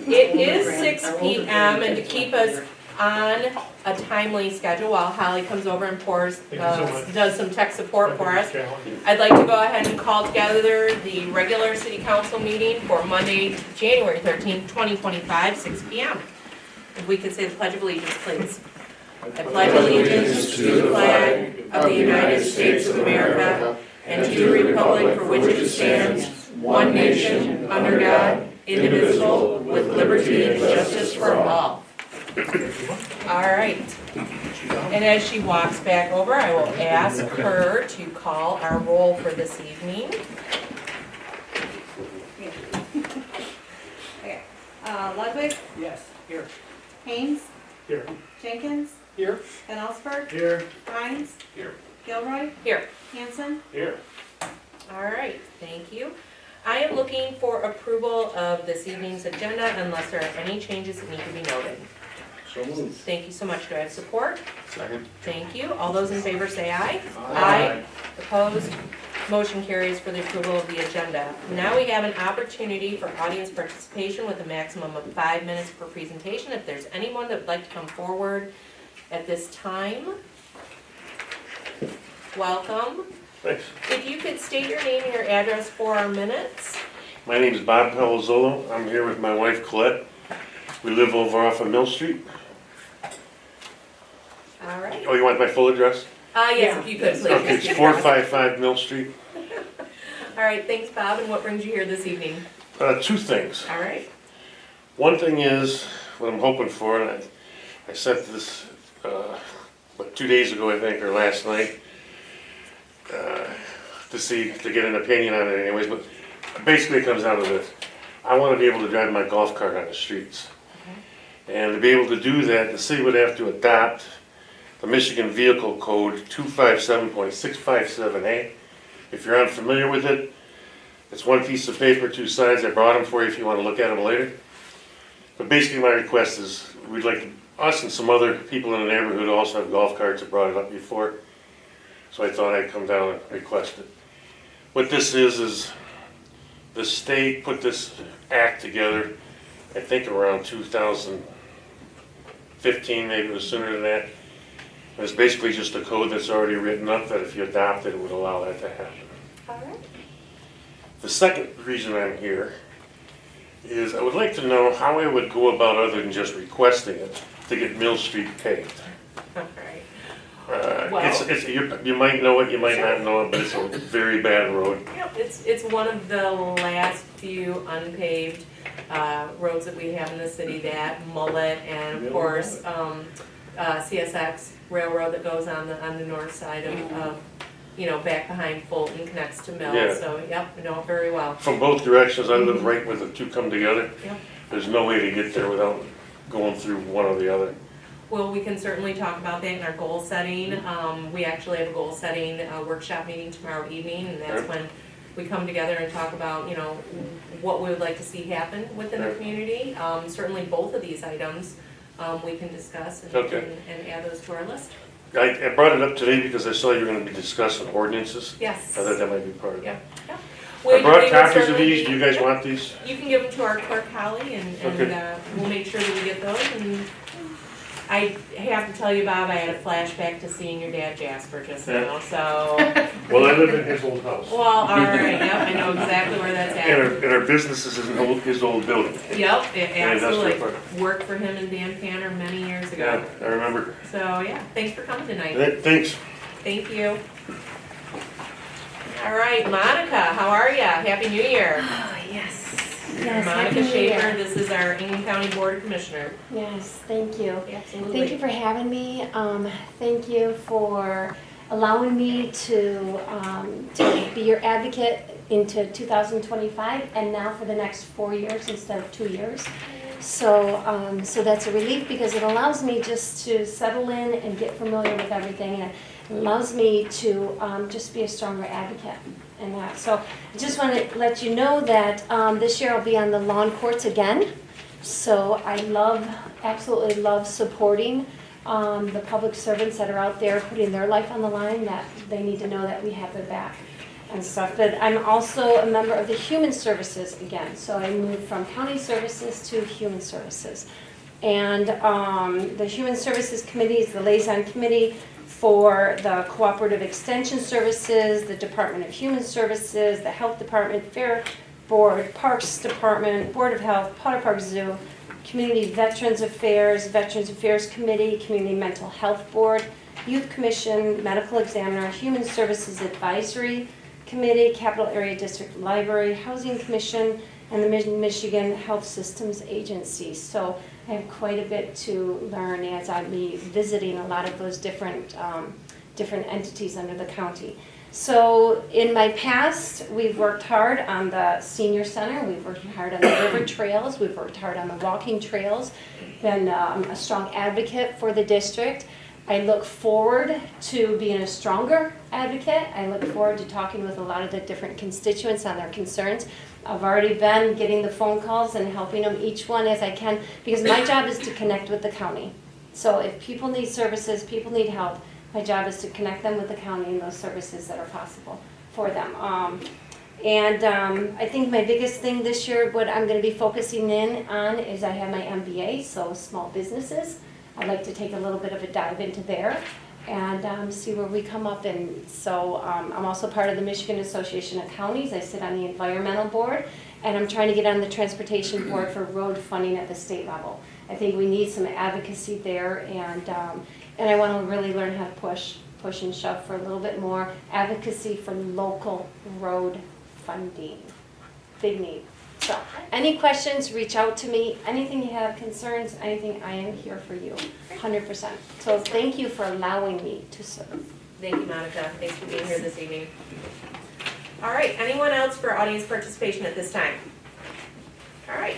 It is 6 p.m. and to keep us on a timely schedule while Holly comes over and does some tech support for us, I'd like to go ahead and call together the regular city council meeting for Monday, January 13th, 2025, 6 p.m. If we could say the Pledge of Allegiance, please. I pledge allegiance to the flag of the United States of America and to the republic for which it stands, one nation, under God, indivisible, with liberty and justice for all. All right. And as she walks back over, I will ask her to call our roll for this evening. Okay. Ludwig? Yes, here. Haynes? Here. Jenkins? Here. Van Allsburg? Here. Hines? Here. Gilroy? Here. Hanson? Here. All right, thank you. I am looking for approval of this evening's agenda unless there are any changes that need to be noted. So moved. Thank you so much. Do I have support? Second. Thank you. All those in favor say aye. Aye. Opposed? Motion carries for the approval of the agenda. Now we have an opportunity for audience participation with a maximum of 5 minutes per presentation. If there's anyone that would like to come forward at this time, welcome. Thanks. If you could state your name and your address for our minutes. My name is Bob Palazzolo. I'm here with my wife Colette. We live over off of Mill Street. All right. Oh, you want my full address? Yes, if you could, please. Okay, it's 455 Mill Street. All right, thanks, Bob. And what brings you here this evening? Two things. All right. One thing is what I'm hoping for, and I sent this 2 days ago, I think, or last night, to get an opinion on it anyways, but basically it comes down to this. I want to be able to drive my golf cart on the streets. And to be able to do that, the city would have to adopt the Michigan Vehicle Code 257.657A. If you're unfamiliar with it, it's one piece of paper, two sides. I brought them for you if you want to look at them later. But basically my request is, we'd like us and some other people in the neighborhood also have golf carts that brought it up before. So I thought I'd come down and request it. What this is the state put this act together, I think around 2015, maybe it was sooner than that. And it's basically just a code that's already written up that if you adopt it, it would allow that to happen. All right. The second reason I'm here is I would like to know how I would go about other than just requesting it to get Mill Street paved. All right. You might know it, you might not know it, but it's a very bad road. Yep, it's one of the last few unpaved roads that we have in the city, that Mullet and of course CSX Railroad that goes on the north side of back behind Fulton, connects to Mill. Yeah. So yep, I know it very well. From both directions, I live right where the two come together. Yep. There's no way to get there without going through one or the other. Well, we can certainly talk about that in our goal setting. We actually have a goal setting workshop meeting tomorrow evening, and that's when we come together and talk about, what we would like to see happen within the community. Certainly both of these items we can discuss and add those to our list. I brought it up today because I saw you were going to be discussing ordinances. Yes. I thought that might be part of it. Yeah. I brought We would copies of certainly- these. Do you guys want these? You can give them to our clerk, Holly, and we'll make sure that we get those. And I have to tell you, Bob, I had a flashback to seeing your dad, Jasper, just now, so. Well, I live in his old house. Well, all right, yep, I know exactly where that's at. And our business is in his old building. Yep, absolutely. Industrial Worked for him and Dan Panner many years ago. Yeah, I remember. So, yeah, thanks for coming tonight. Thanks. Thank you. All right, Monica, how are you? Happy New Year. Oh, yes. Monica Happy New Schaefer, Year. this is our Ingham County Board of Commissioner. Yes, thank you. Absolutely. Thank you for having me. Thank you for allowing me to be your advocate into 2025 and now for the next 4 years instead of 2 years. So that's a relief because it allows me just to settle in and get familiar with everything, and it allows me to just be a stronger advocate. And so I just want to let you know that this year I'll be on the lawn courts again. So I absolutely love supporting the public servants that are out there putting their life on the line, that they need to know that we have their back. and stuff. But I'm also a member of the Human Services again. So I moved from County Services to Human Services. And the Human Services Committee is the liaison committee for the Cooperative Extension Services, the Department of Human Services, the Health Department, Fair Board, Parks Department, Board of Health, Potter Park Zoo, Community Veterans Affairs Committee, Community Mental Health Board, Youth Commission, Medical Examiner, Human Services Advisory Committee, Capital Area District Library, Housing Commission, and the Michigan Health Systems Agency. So I have quite a bit to learn as I'll be visiting a lot of those different entities under the county. So in my past, we've worked hard on the senior center, we've worked hard on the river trails, we've worked hard on the walking trails, been a strong advocate for the district. I look forward to being a stronger advocate. I look forward to talking with a lot of the different constituents on their concerns. I've already been getting the phone calls and helping them each one as I can, because my job is to connect with the county. So if people need services, people need help, my job is to connect them with the county and those services that are possible for them. I think my biggest thing this year, what I'm going to be focusing in on is I have my MBA, so small businesses. I'd like to take a little bit of a dive into there and see where we come up. And so I'm also part of the Michigan Association of Counties. I sit on the environmental board, and I'm trying to get on the transportation board for road funding at the state level. I think we need some advocacy there, and I want to really learn how to push and shove for a little bit more advocacy for local road funding. Big need. So, any questions, reach out to me. Anything you have, concerns, anything, I am here for you, 100%. So thank you for allowing me to serve. Thank you, Monica. Thanks for being here this evening. All right, anyone else for audience participation at this time? All right,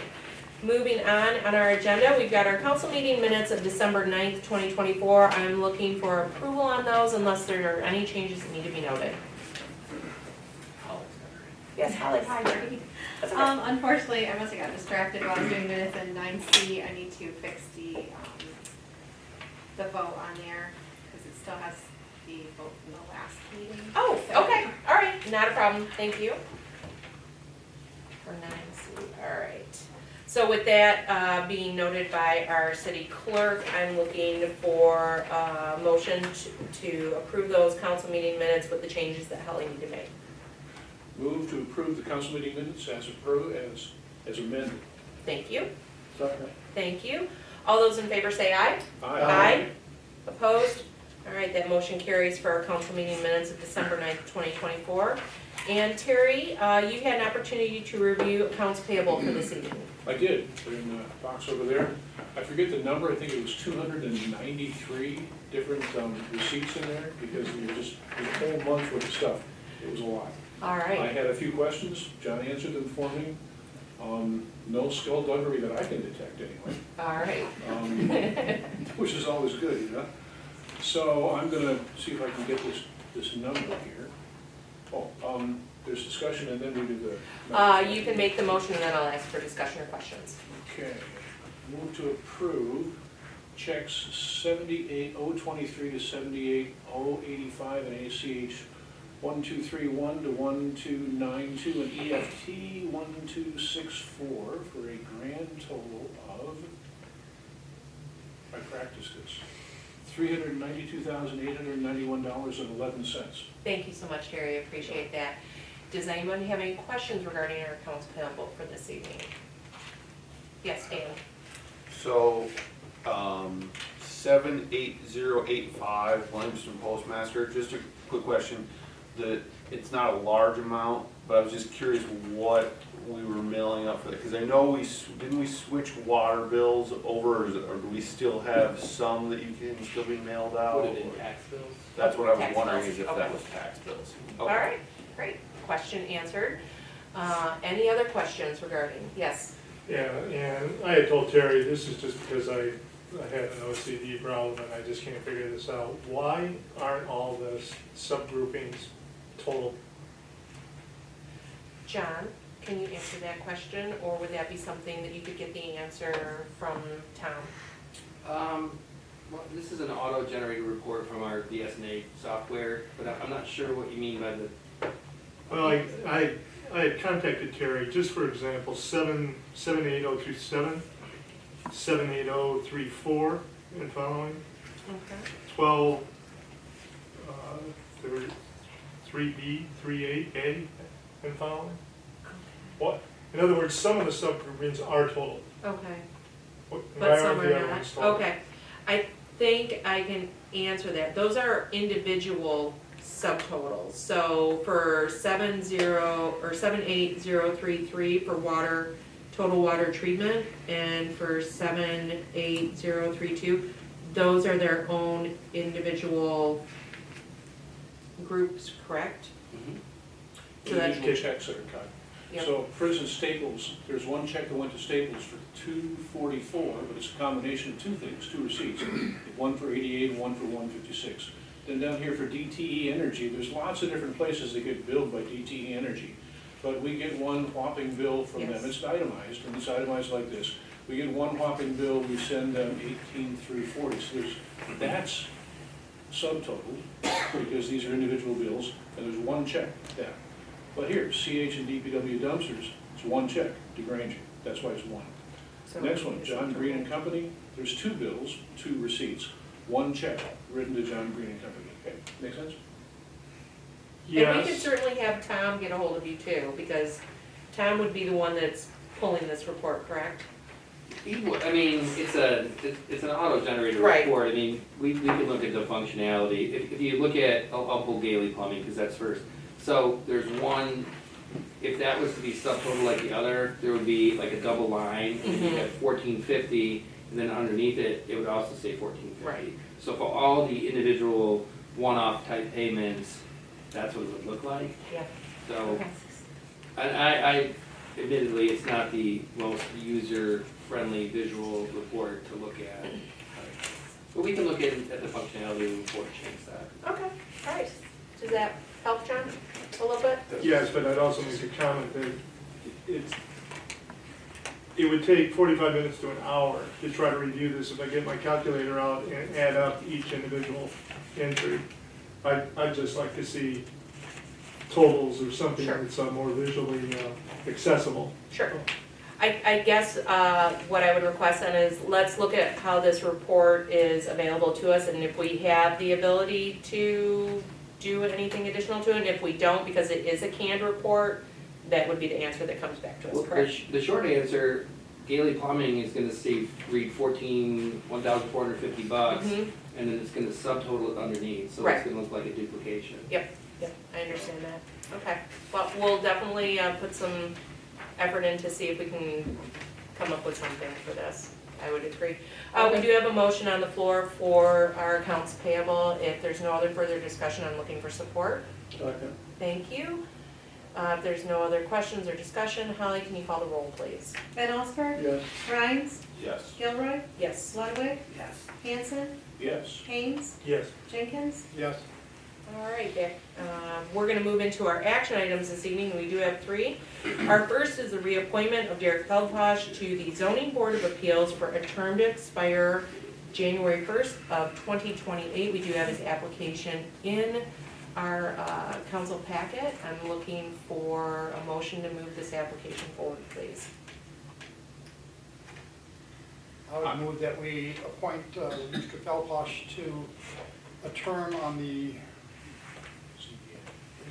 moving on our agenda, we've got our council meeting minutes of December 9th, 2024. I'm looking for approval on those unless there are any changes that need to be noted. Yes, Holly. Hi, Marty. Unfortunately, I must have got distracted while I was doing minutes in 9C. I need to fix the vote on there, because it still has the vote from the last meeting. Oh, So- okay, all right, not a problem, thank you. For 9C, all right. So with that being noted by our city clerk, I'm looking for a motion to approve those council meeting minutes with the changes that Holly needed to make. Move to approve the council meeting minutes as approved, as amended. Thank you, Second. thank you. All those in favor say aye. Aye. Opposed? All right, that motion carries for our council meeting minutes of December 9th, 2024. And Terry, you had an opportunity to review accounts payable for this evening. I did, they're in the box over there. I forget the number, I think it was 293 different receipts in there, because there's a whole bunch worth of stuff. It was a lot. All I right, had a few questions, John answered them for me. No skullduggery that I can detect anyway. all right. Which is always good, you know? So I'm gonna see if I can get this number here. Oh, there's discussion and then we do the. You can make the motion and then I'll ask for discussion or questions. Okay, move to approve checks 78,023 to 78,085 and ACH 1231 to 1292 and EFT 1264 for a grand total of, I practiced this, $392,891.11. Thank you so much, Terry, I appreciate that. Does anyone have any questions regarding our accounts payable for this evening? Yes, Dan? So, 78085, Williamston Postmaster, just a quick question. It's not a large amount, but I was just curious what we were mailing up for that, because I know didn't we switch water bills over, or do we still have some that you can still be mailed out? Put it in tax bills? That's what I was Tax wondering, bills, is if okay. that was tax bills. All Okay. right, great, question answered. Any other questions regarding, yes? Yeah, and I had told Terry, this is just because I had an OCD problem and I just can't figure this out. Why aren't all the subgroupings total? John, can you answer that question, or would that be something that you could get the answer from Tom? Well, this is an auto-generated report from our DSNA software, but I'm not sure what you mean by Well, I had contacted Terry, just for example, 78027, 78034 and following, Okay. 12, 3B, 3A and following. What? In other words, some of the subgroupings are total. Okay. Why But some aren't are the other not. ones total? Okay. I think I can answer that. Those are individual subtotals. So for 78033 for water, total water treatment, and for 78032, those are their own individual groups, correct? So that's- Individual checks that are cut. Yep. So, for instance, Staples, there's one check that went to Staples for $244, but it's a combination of two things, two receipts. One for 88 and one for 156. Then down here for DTE Energy, there's lots of different places that get billed by DTE Energy. But we get one whopping bill from Yes. them, it's itemized, and it's itemized like this. We get one whopping bill, we send them 18 through 40, so that's subtotal, because these are individual bills, and there's one check, yeah. But here, CH and DPW dumpsters, it's one check, DeGranger, that's why it's one. So Next one, it's John subtotal. Green and Company, there's two bills, two receipts, one check written to John Green and Company, okay, make sense? And we could Yes, certainly have Tom get a hold of you too, because Tom would be the one that's pulling this report, correct? I mean, it's an auto-generated Right. report. I mean, we can look at the functionality. If you look at, I'll pull Gailey Plumbing, because that's first. So there's one, if that was to be subtotal like the other, there would be like a double line, and you have 1450, and then underneath it, it would also say 1450. Right. So for all the individual one-off type payments, that's what it would look like. Yeah. So, Okay. I admittedly, it's not the most user-friendly visual report to look at. But we can look at the functionality of the report, change that. Okay, all right. Does that help, John, a little bit? yes, but I'd also make a comment that it would take 45 minutes to an hour to try to review this if I get my calculator out and add up each individual entry. I'd just like to see totals or something Sure. that's more visually accessible. Sure. I guess what I would request then is, let's look at how this report is available to us, and if we have the ability to do anything additional to it, and if we don't, because it is a canned report, that would be the answer that comes back to us, correct? The short answer, Gailey Plumbing is gonna read $1,450, Mhm. and then it's gonna subtotal it underneath, so Right. it's gonna look like a duplication. Yep, I understand that. Okay, well, we'll definitely put some effort in to see if we can come up with something for this. I would agree. We do have a motion on the floor for our accounts payable. If there's no other further discussion, I'm looking for support. Thank you. If there's no other questions or discussion, Holly, can you call the roll, please? Van Allsburg? Yes. Rhines? Yes. Gilroy? Yes. Ludwig? Yes. Hanson? Yes. Haynes? Yes. Jenkins? Yes. All right, we're gonna move into our action items this evening, and we do have three. Our first is the reappointment of Derek Feldposh to the Zoning Board of Appeals for a term to expire January 1st of 2028. We do have his application in our council packet. I'm looking for a motion to move this application forward, please. I would move that we appoint Mr. Felposh to a term on the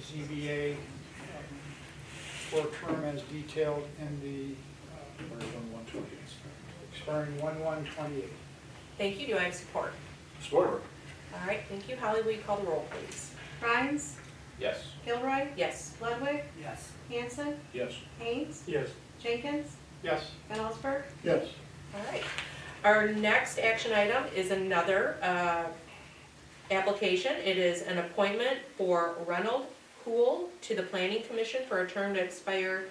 ZBA for a term as detailed in the expiring 1/1/28. Thank you. Do I have support? Support. All right, thank you. Holly, will you call the roll, please? Rhines? Yes. Gilroy? Yes. Ludwig? Yes. Hanson? Yes. Haynes? Yes. Jenkins? Yes. Van Allsburg? Yes. All right. Our next action item is another application. It is an appointment for Reynold Coucil to the Planning Commission for a term to expire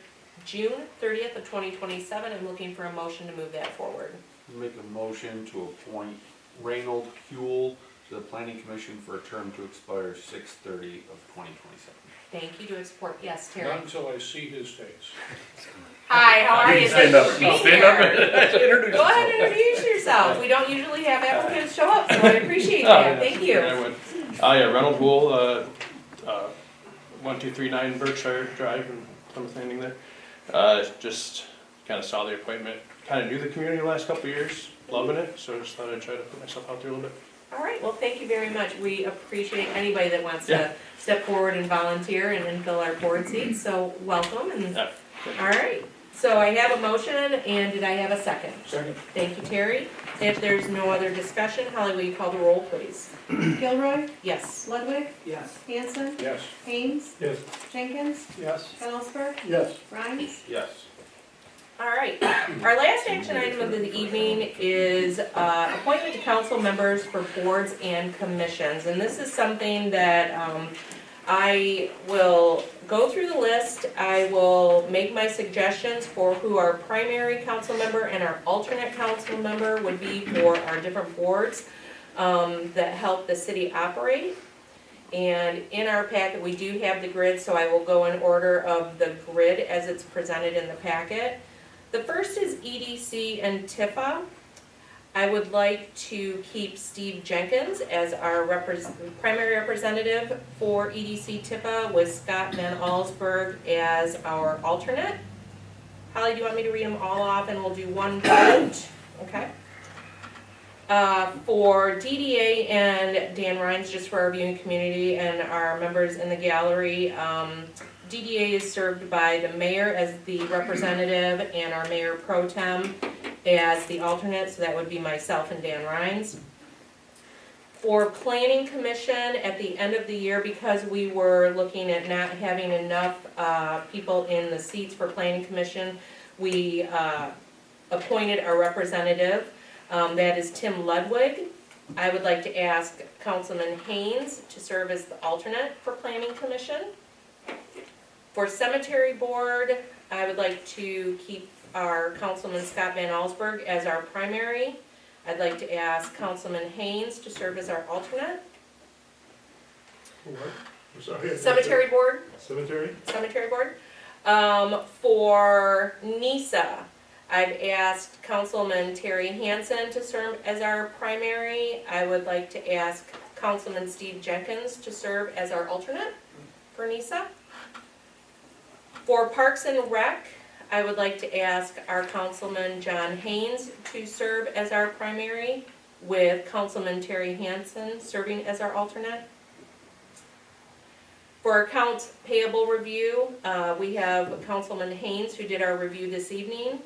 June 30th of 2027. I'm looking for a motion to move that forward. Make a motion to appoint Reynold Coucil to the Planning Commission for a term to expire 6/30 of 2027. Thank you. Do I support? Yes, Terry. Not until I see his face. Hi, how are you? Stand Thank up. you for being Stand up. here. Go ahead and introduce yourself. We don't usually have applicants show up, so I appreciate that. Thank you. Yeah, Reynold Wool, 1239 Berkshire Drive in Plymouth Landing there. Just kind of saw the appointment, kind of knew the community the last couple of years, loving it, so I just thought I'd try to put myself out there a little bit. All right, well, thank you very much. We appreciate anybody that wants to step forward and volunteer and fill our board seats, so welcome. And Yeah. all right, so I have a motion, and did I have a second? Second. Thank you, Terry. If there's no other discussion, Holly, will you call the roll, please? Gilroy, Yes. Ludwig, Yes. Hanson, Yes. Haynes, Yes. Jenkins, Yes. Ellsberg, Yes. Rhines. Yes. All right, our last action item of the evening is appointment to council members for boards and commissions. And this is something that I will go through the list. I will make my suggestions for who our primary council member and our alternate council member would be for our different boards that help the city operate. And in our packet, we do have the grid, so I will go in order of the grid as it's presented in the packet. The first is EDC and TIFA. I would like to keep Steve Jenkins as our primary representative for EDC TIFA with Scott Van Allsburg as our alternate. Holly, do you want me to read them all off and we'll do one vote? Okay. For DDA and Dan Rhines, just for our viewing community and our members in the gallery, DDA is served by the mayor as the representative and our mayor pro tem as the alternate, so that would be myself and Dan Rhines. For planning commission, at the end of the year, because we were looking at not having enough people in the seats for planning commission, we appointed a representative, that is Tim Ludwig. I would like to ask Councilman Haynes to serve as the alternate for planning commission. For cemetery board, I would like to keep our Councilman Scott Van Allsburg as our primary. I'd like to ask Councilman Haynes to serve as our alternate. What? I'm sorry. Cemetery board, Cemetery? cemetery board. For NISA, I've asked Councilman Terry Hansen to serve as our primary. I would like to ask Councilman Steve Jenkins to serve as our alternate for NISA. For Parks and Rec, I would like to ask our Councilman John Haynes to serve as our primary, with Councilman Terry Hansen serving as our alternate. For accounts payable review, we have Councilman Haynes, who did our review this evening,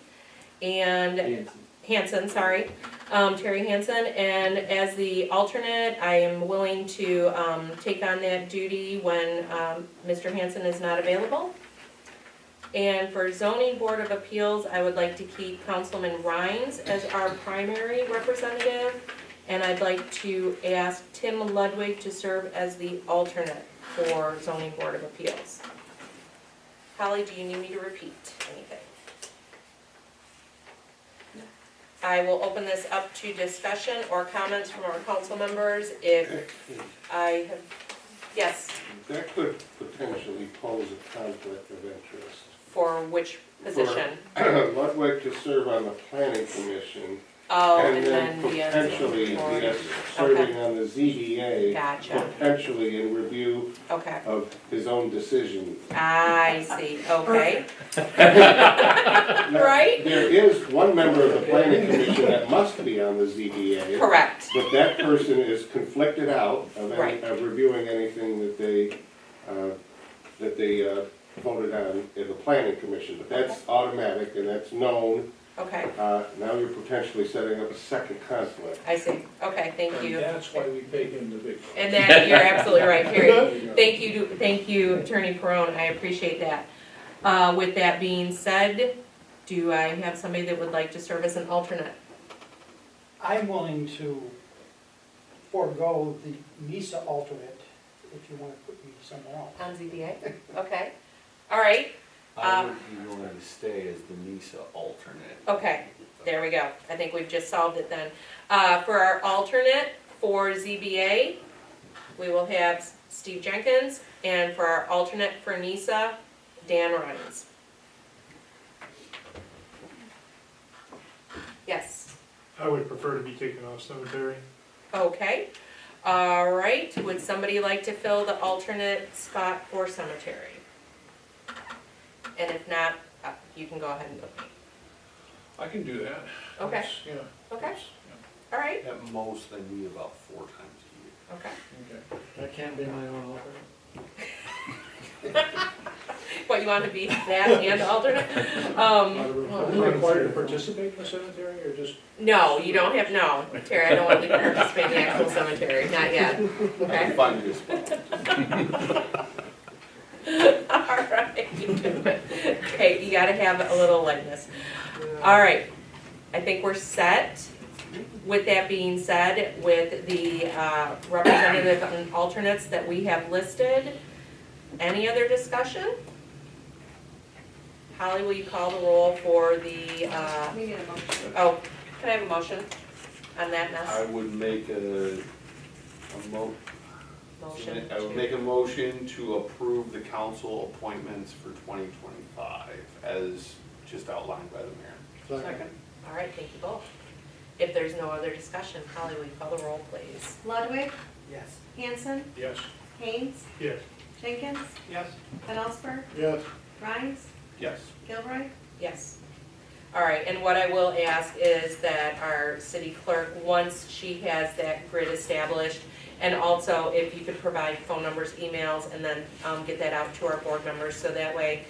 and Hansen, sorry, Terry Hansen, and as the alternate, I am willing to take on that duty when Mr. Hansen is not available. And for zoning board of appeals, I would like to keep Councilman Rhines as our primary representative, and I'd like to ask Tim Ludwig to serve as the alternate for zoning board of appeals. Holly, do you need me to repeat anything? I will open this up to discussion or comments from our council members if I have, yes, That could potentially pose a conflict of interest. for which position? For Ludwig to serve on the planning commission, Oh, and then the potentially, board. yes, serving on the ZBA, Gotcha, potentially in review okay, of his own decision. I see, okay. Now, Right? There is one member of the planning commission that must be on the ZBA. Correct, But that person is conflicted out of, Right. of reviewing anything that they voted on in the planning commission. But that's automatic and that's known. okay, Now you're potentially setting up a second conflict. I see, okay, thank And you. that's why we pay him the big bucks. And that, you're absolutely right, Carrie. Thank you, Attorney Perone, I appreciate that. With that being said, do I have somebody that would like to serve as an alternate? I'm willing to forego the NISA alternate if you want to put me somewhere else. On ZBA, okay, all right, I would be willing to stay as the NISA alternate. okay, there we go. I think we've just solved it then. For our alternate for ZBA, we will have Steve Jenkins, and for our alternate for NISA, Dan Rhines. Yes, I would prefer to be taken off cemetery. okay. All right, would somebody like to fill the alternate spot for cemetery? And if not, you can go ahead and book me. I can do that. Okay. That's- Yeah. Okay, all right, At most, they meet about 4 times a year. okay. Okay. That can't be my own alternate. What, you want to be that and alternate? Are we required to participate in the cemetery or just? No, you don't have, no, Terry, I don't want you to participate in the actual cemetery, not yet, okay? Find you a spot. All right. Okay, you gotta have a little lightness. All right, I think we're set. With that being said, with the representative and alternates that we have listed, any other discussion? Holly, will you call the roll for the, We need a motion. oh, can I have a motion on that I mess? would make a Motion I would make a motion to approve the council appointments for 2025 as just outlined by the mayor. Second. All right, thank you both. If there's no other discussion, Holly, will you call the roll, please? Ludwig, Yes. Hanson, Yes. Haynes, Yes. Jenkins, Yes. Van Allsburg, Yes. Rhines, Yes. Gilroy. Yes. All right, and what I will ask is that our city clerk, once she has that grid established, and also if you could provide phone numbers, emails, and then get that out to our board members, so that way,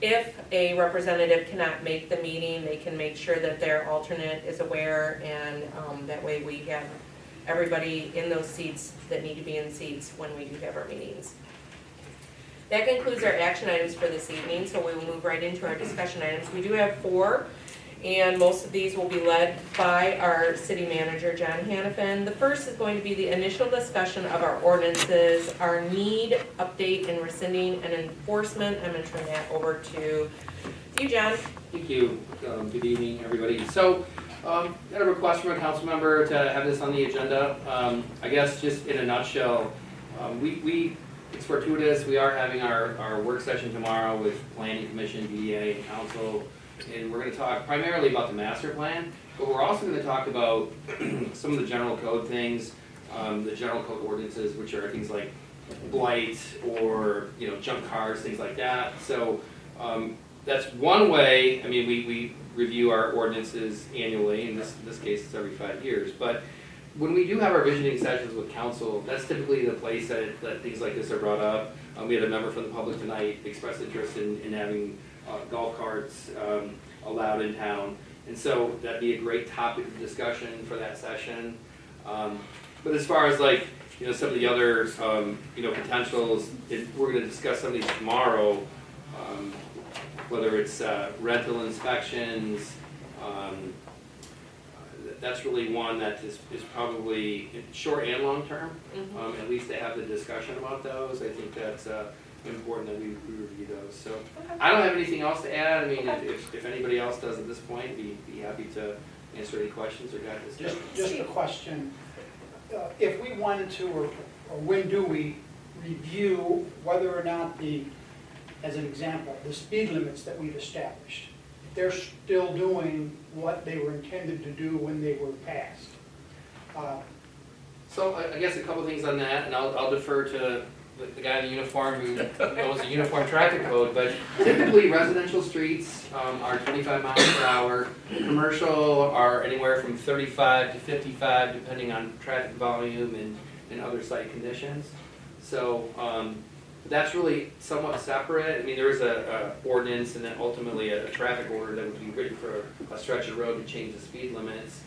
if a representative cannot make the meeting, they can make sure that their alternate is aware, and that way we have everybody in those seats that need to be in seats when we do have our meetings. That concludes our action items for this evening, so we will move right into our discussion items. We do have 4, and most of these will be led by our city manager, John Hannafin. The first is going to be the initial discussion of our ordinances, our need, update, and rescinding and enforcement. I'm going to turn that over to you, John. Thank you. Good evening, everybody. So, got a request from a council member to have this on the agenda. I guess just in a nutshell, it's fortuitous, we are having our work session tomorrow with Planning Commission, BDA, and Council, and we're gonna talk primarily about the master plan, but we're also gonna talk about some of the general code things, the general code ordinances, which are things like blight or, junk cars, things like that. So, that's one way. I mean, we review our ordinances annually, in this case, it's every 5 years, but when we do have our visioning sessions with council, that's typically the place that things like this are brought up. We had a member from the public tonight express interest in having golf carts allowed in town. And so that'd be a great topic of discussion for that session. But as far as some of the other, potentials, we're gonna discuss some of these tomorrow, whether it's rental inspections, that's really one that is probably short and long term. At least to have the discussion about those. I think that's important that we review those. So I don't have anything else to add. I mean, if anybody else does at this point, be happy to answer any questions or guide discussion. Just a question. If we wanted to, or when do we review whether or not as an example, the speed limits that we've established, they're still doing what they were intended to do when they were passed? So I guess a couple things on that, and I'll defer to the guy in the uniform who knows the uniform traffic code, but typically residential streets are 25 miles per hour. Commercial are anywhere from 35 to 55, depending on traffic volume and other site conditions. So that's really somewhat separate. I mean, there is a ordinance and then ultimately a traffic order that would be written for a stretch of road to change the speed limits.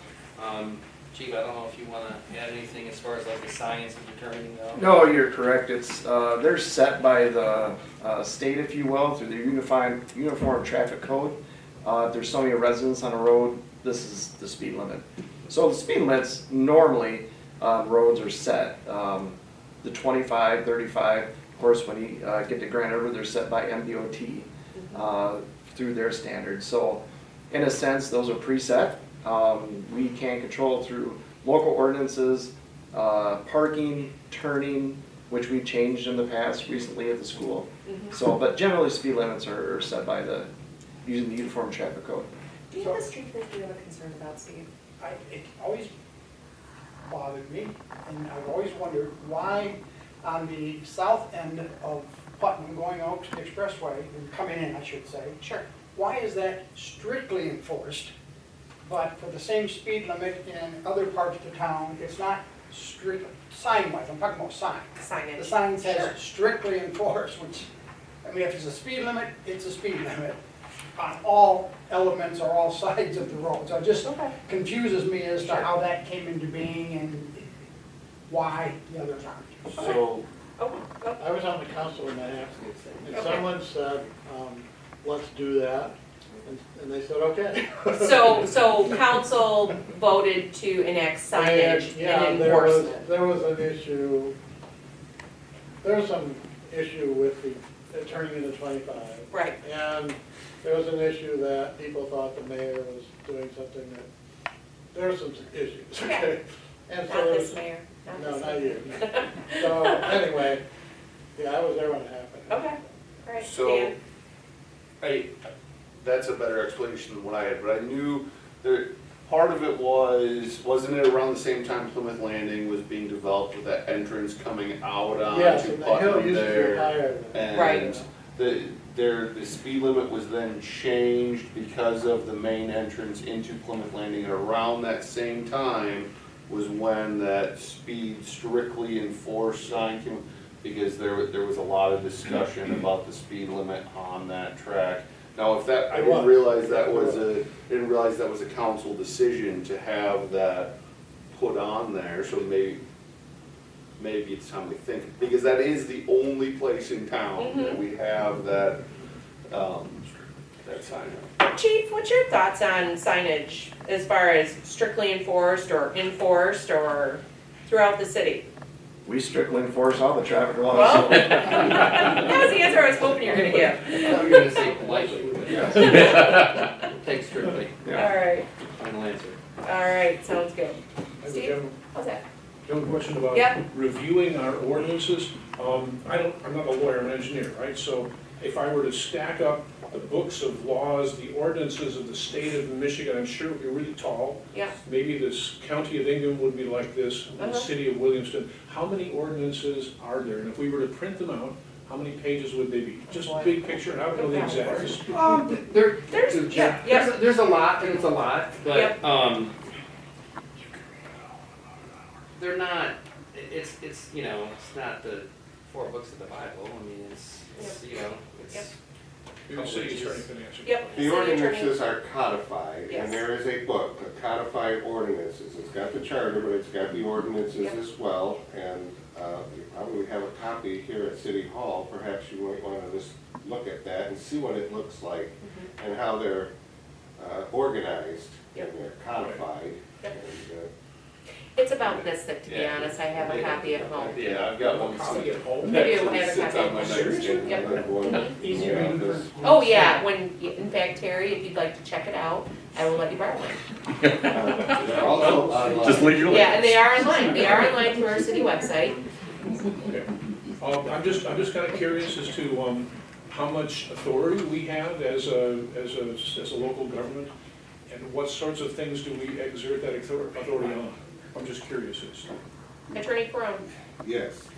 Chief, I don't know if you want to add anything as far as the science of determining those. No, you're correct. It's they're set by the state, if you will, through the uniform traffic code. If there's so many residents on a road, this is the speed limit. So the speed limits normally roads are set. The 25, 35, of course, when you get to Grand River, they're set by MDOT through their standards. So in a sense, those are preset. We can control through local ordinances, parking, turning, which we've changed in the past recently at the school. So, but generally speed limits are set by using the uniform traffic code. Do you have a street that you have a concern about, Steve? It always bothered me, and I've always wondered why on the south end of Putnam, going out to the expressway, and coming in, I should say. Sure. Why is that strictly enforced, but for the same speed limit in other parts of the town, it's not strict, sign-wise, I'm talking about signs. Signage. The sign Sure. says strictly enforced, which, I mean, if it's a speed limit, it's a speed limit on all elements or all sides of the road. So it just Okay. confuses me as to Sure. how that came into being and why the others aren't. So, Oh, oh, I was on the council in Manhattan, and Okay. someone said, let's do that, and they said, okay. so council voted to enact signage Yeah, and there was, enforcement. there was an issue, there was some issue with the turning into 25. Right, And there was an issue that people thought the mayor was doing something that, there were some issues, okay? And so not there this was- mayor, not No, this not mayor. you. So, anyway, yeah, I was there when it happened. Okay, all right, So, Dan? that's a better explanation than what I had, but I knew there, part of it wasn't it around the same time Plymouth Landing was being developed with that entrance coming out Yes, onto and the hill Putnam used to be there? higher than. Right. And the speed limit was then changed because of the main entrance into Plymouth Landing, and around that same time was when that speed strictly enforced sign came, because there was a lot of discussion about the speed limit on that track. Now, if that, I didn't realize that was a council decision to have that put on there, so maybe it's time we think, because that is the only place in town that we have that, that sign. Chief, what's your thoughts on signage as far as strictly enforced or throughout the city? We strictly enforce all the traffic laws. Well, that was the answer I was hoping you were gonna give. I thought you were gonna say politely, but take strictly, All right, final answer. all right, sounds good. I have a Steve, general- what's that? general question about Yeah. reviewing our ordinances. I'm not a lawyer, I'm an engineer, right? So if I were to stack up the books of laws, the ordinances of the state of Michigan, I'm sure it would be really tall. Yeah, Maybe this county of Ingham would be like this, the Uh-huh. city of Williamston. How many ordinances are there? And if we were to print them out, how many pages would they be? Just big picture, I don't know the exact. There's a lot, and it's a lot, Yep. but, they're not, it's, you know, it's not the 4 books of the Bible, I mean, it's, you know, Yep. it's. The city attorney can answer. Yep. The City attorney. ordinances are codified, Yes. and there is a book, of codified ordinances. It's got the charter, but it's got the ordinances Yep. as well. And you probably have a copy here at City Hall. Perhaps you might want to just look at that and see what it looks like and how they're organized Yep. and they're codified. Yep. And, It's about this thick, to be Yeah. honest, I have a copy at home. Yeah, I've got one. Copy at home? We do have a Sits copy. on my Seriously? nightstand. Yep. I'm going Easier to around this. Oh, yeah, in fact, Terry, if you'd like to check it out, I will let you borrow one. They're also online. Just leave your Yeah, and they are online through our city website. Okay. I'm just kind of curious as to how much authority we have as a local government, and what sorts of things do we exert that authority on? I'm just curious as to. Attorney Peron. Yes,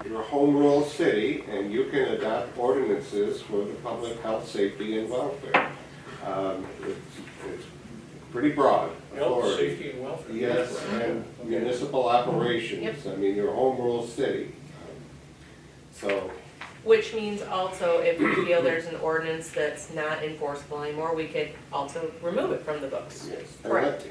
you're a home rule city, and you can adopt ordinances for the public health, safety, and welfare. It's pretty broad Health, authority. safety, and welfare. Yes, and municipal operations. Yep. I mean, you're a home rule city. So, Which means also if we feel there's an ordinance that's not enforceable anymore, we could also remove it from the books. yes. Correct.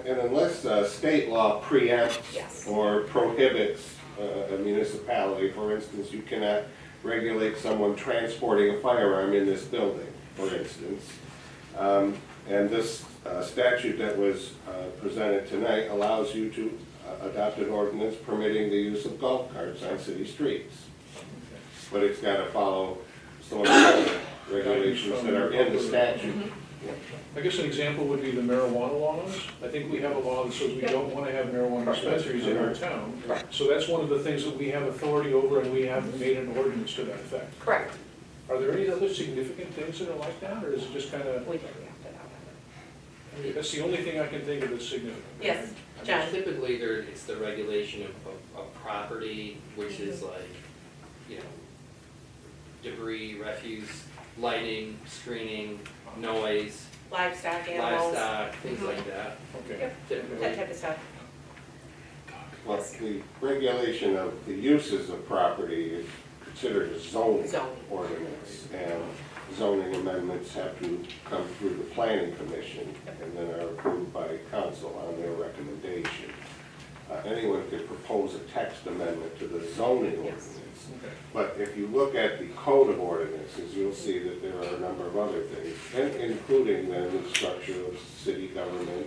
And unless state law preempts Yes. or prohibits a municipality, for instance, you cannot regulate someone transporting a firearm in this building, for instance. And this statute that was presented tonight allows you to adopt an ordinance permitting the use of golf carts on city streets. But it's got to follow some of the other regulations that are in the statute. I guess an example would be the marijuana laws. I think we have a law that says we don't want to have marijuana dispensaries in our town. So that's one of the things that we have authority over, and we have made an ordinance to that effect. Correct. Are there any other significant things that are like that, or is it just kind of? We did, we opted out of it. That's the only thing I can think of that's significant. Yes, John? Typically, it's the regulation of property, which is like, you know, debris, refuse, lighting, screening, noise, Livestock, animals, livestock, things like that. Okay. that Typically, type of stuff. Well, the regulation of the uses of property is considered a zoning Zoning. ordinance. And zoning amendments have to come through the planning commission and then are approved by council on their recommendation. Anyone could propose a text amendment to the zoning ordinance. Okay. But if you look at the code of ordinances, you'll see that there are a number of other things, including then the structure of city government,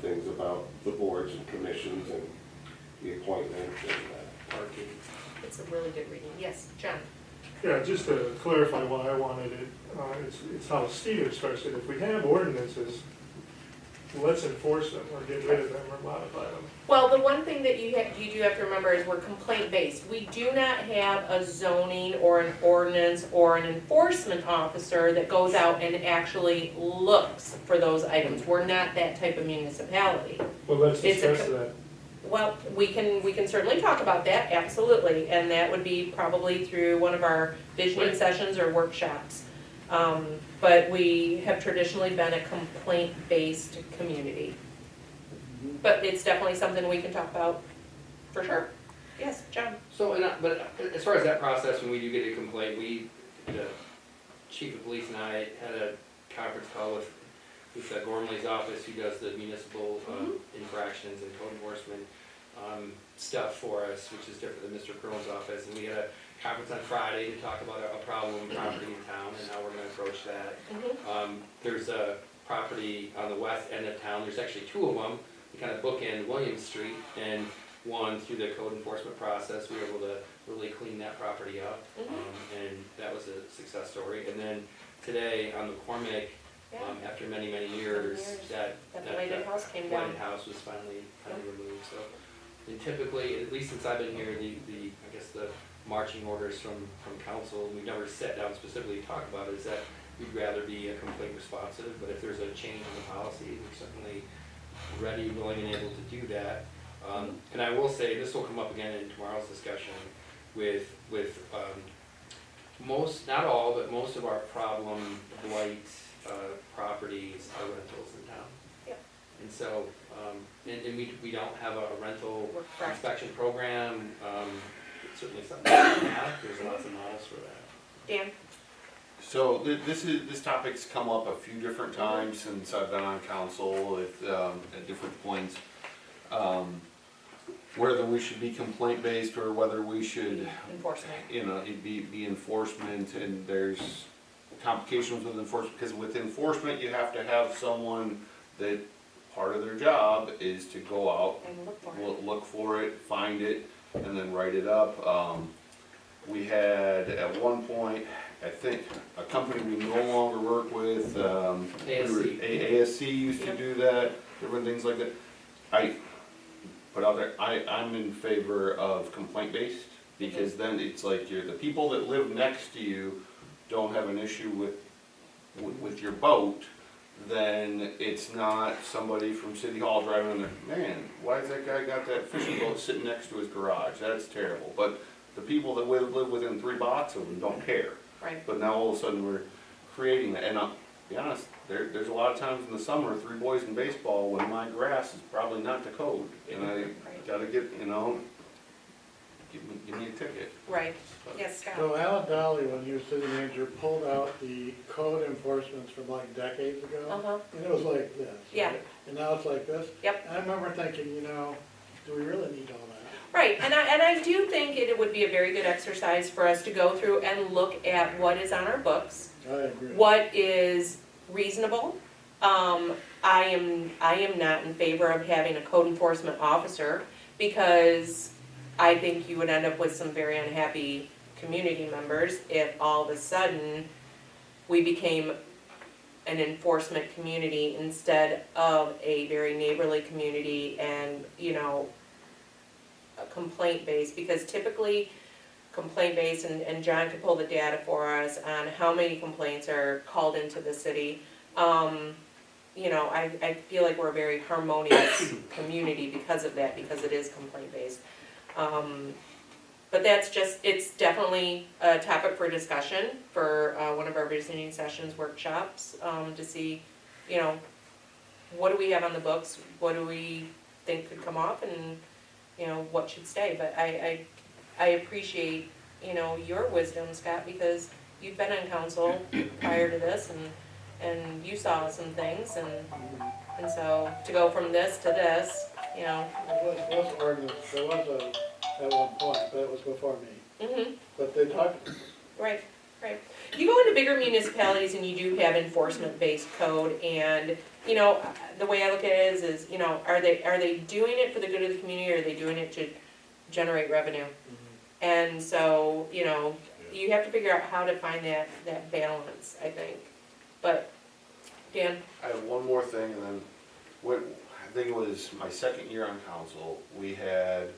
things about the boards and commissions and the appointments and parking. It's a really good reading. Yes, John? Yeah, just to clarify why I wanted it, it's how Steve expressed it. If we have ordinances, let's enforce them or get rid of them or modify them. Well, the one thing that you do have to remember is we're complaint-based. We do not have a zoning or an ordinance or an enforcement officer that goes out and actually looks for those items. We're not that type of municipality. Well, let's It's a discuss co- that. Well, we can certainly talk about that, absolutely, and that would be probably through one of our visioning sessions or workshops. But we have traditionally been a complaint-based community. But it's definitely something we can talk about, for sure. Yes, John? So, but as far as that process, when we do get a complaint, the chief of police and I had a conference call with Gormley's office, who does the municipal infractions and code enforcement stuff for us, which is different than Mr. Crone's office. And we had a conference on Friday to talk about a problem property in town and how we're gonna approach that. There's a property on the west end of town, there's actually two of them. We kind of bookend William Street, and one, through the code enforcement process, we were able to really clean that property up. And that was a success story. And then today on McCormick, after many, many years, that lighted house came down. lighted house was finally removed, so. And typically, at least since I've been here, I guess the marching orders from council, we've never sat down specifically to talk about it, is that we'd rather be a complaint responsive, but if there's a change in the policy, we're certainly ready, willing, and able to do that. And I will say, this will come up again in tomorrow's discussion with most, not all, but most of our problem blight properties are rentals in town. Yep. And so, and we don't have a rental We're correct. inspection program. It's certainly something that we have, there's lots of models for that. Dan? So this topic's come up a few different times since I've been on council at different points. Whether we should be complaint-based or whether we should, Enforcement. you know, it'd be enforcement, and there's complications with enforcement, because with enforcement, you have to have someone that part of their job is to go out, And look for it. look for it, find it, and then write it up. We had, at one point, I think, a company we no longer work with, ASC. ASC used to do that, different things like that. I'm in favor of complaint-based, because then it's like the people that live next to you don't have an issue with your boat, then it's not somebody from City Hall driving in there, man, why's that guy got that fishing boat sitting next to his garage? That's terrible. But the people that live within 3 blocks of them don't care. Right. But now all of a sudden we're creating that. And I'll be honest, there's a lot of times in the summer, 3 boys in baseball, when my grass is probably not the code. And I gotta get, give me a ticket. Right. Yes, Scott? So Alan Dolly, when he was city manager, pulled out the code enforcements from like decades ago. Uh-huh. And it was like this. Yeah. right? And now it's like this. Yep. And I remember thinking, do we really need all that? Right, and I do think it would be a very good exercise for us to go through and look at what is on our books, I agree. what is reasonable. I am not in favor of having a code enforcement officer, because I think you would end up with some very unhappy community members if all of a sudden we became an enforcement community instead of a very neighborly community and, a complaint-based, because typically complaint-based, and John could pull the data for us on how many complaints are called into the city. you know, I feel like we're a very harmonious community because of that, because it is complaint-based. But that's just, it's definitely a topic for discussion for one of our visiting sessions, workshops, to see, you know, what do we have on the books, what do we think could come off, and, you know, what should stay. But I appreciate, you know, your wisdom, Scott, because you've been on council prior to this, and you saw some things, and so to go from this to this, you know. There was ordinance, there was a, at one point, but it was before me. Mm-hmm. But they talked, Right, right. You go into bigger municipalities and you do have enforcement-based code, and, you know, the way I look at it is, you know, are they doing it for the good of the community, or are they doing it to generate revenue? And so, you know, you have to figure out how to find that balance, I think. But, Dan? I have one more thing, and then, I think it was my second year on council, we had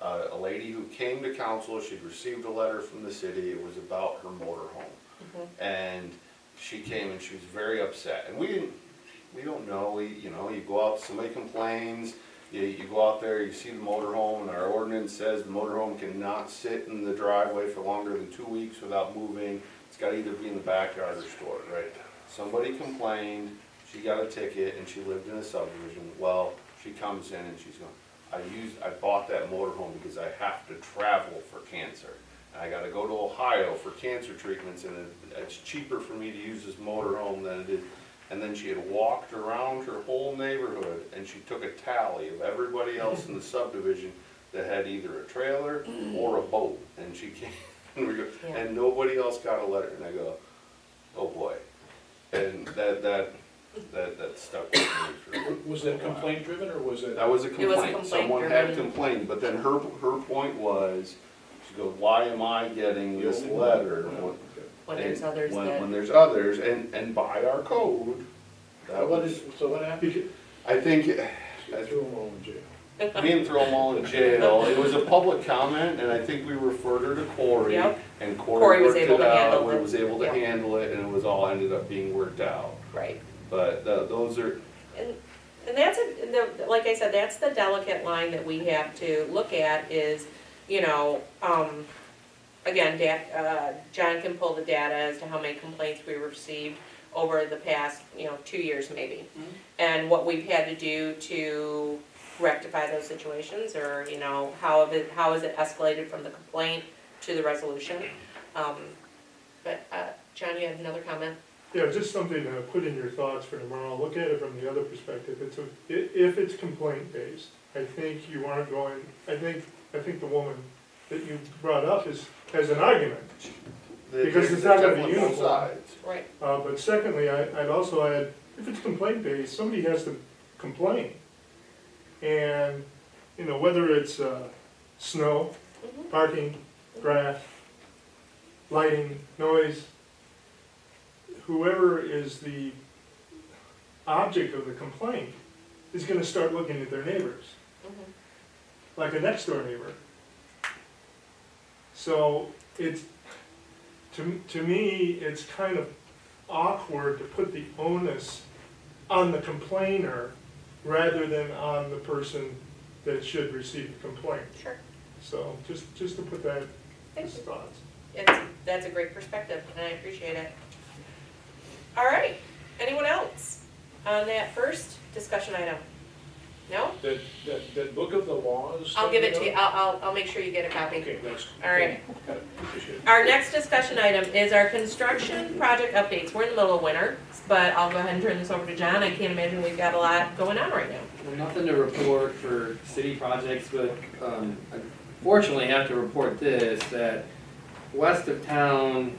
a lady who came to council. She'd received a letter from the city. It was about her motorhome. Mm-hmm. And she came and she was very upset. And we don't know, you know, you go out, somebody complains, you go out there, you see the motorhome, and our ordinance says the motorhome cannot sit in the driveway for longer than 2 weeks without moving. It's got to either be in the backyard or stored, right? Somebody complained, she got a ticket, and she lived in a subdivision. Well, she comes in and she's going, I bought that motorhome because I have to travel for cancer. And I gotta go to Ohio for cancer treatments, and it's cheaper for me to use this motorhome than it is. And then she had walked around her whole neighborhood, and she took a tally of everybody else in the subdivision that had either a trailer or a boat. And she came, and we go, and nobody else got a letter. And I go, oh boy. And that stuck with me for. Was that complaint driven, or was it? That was a It was a complaint. complaint Someone had driven. complained, but then her point was, she goes, why am I getting this letter? When there's others When that, there's others, and by our code, that was, so what happened? I think, Threw them all in jail. we didn't throw them all in jail. It was a public comment, and I think we referred her to Corey. Yep. And Corey Corey was worked able it to out, handle we it. was able to Yep. handle it, and it was all ended up being worked out. right. But those are, And that's, like I said, that's the delicate line that we have to look at is, you know, again, John can pull the data as to how many complaints we received over the past, you know, 2 years maybe. And what we've had to do to rectify those situations, or, you know, how is it escalated from the complaint to the resolution. But, John, you had another comment? Yeah, just something to put in your thoughts for tomorrow. Look at it from the other perspective. If it's complaint-based, I think you want to go in, I think the woman that you brought up has an argument. Because it's not gonna be definitely both uniform. sides. Right. But secondly, I'd also add, if it's complaint-based, somebody has to complain. And, you know, whether it's snow, parking, grass, lighting, noise, whoever is the object of the complaint is gonna start looking at their neighbors, like a next door neighbor. So it's, to me, it's kind of awkward to put the onus on the complainer rather than on the person that should receive the complaint. Sure. So just to put that as Thank you. thoughts. That's a great perspective, and I appreciate it. All right, anyone else on that first discussion item? No? That book of the laws? I'll give it to you, I'll make sure you get a copy. Okay, thanks. All right. Appreciate it. Our next discussion item is our construction project updates. We're in the middle of winter, but I'll go ahead and turn this over to John. I can't imagine we've got a lot going on right now. Well, nothing to report for city projects, but unfortunately I have to report this, that west of town,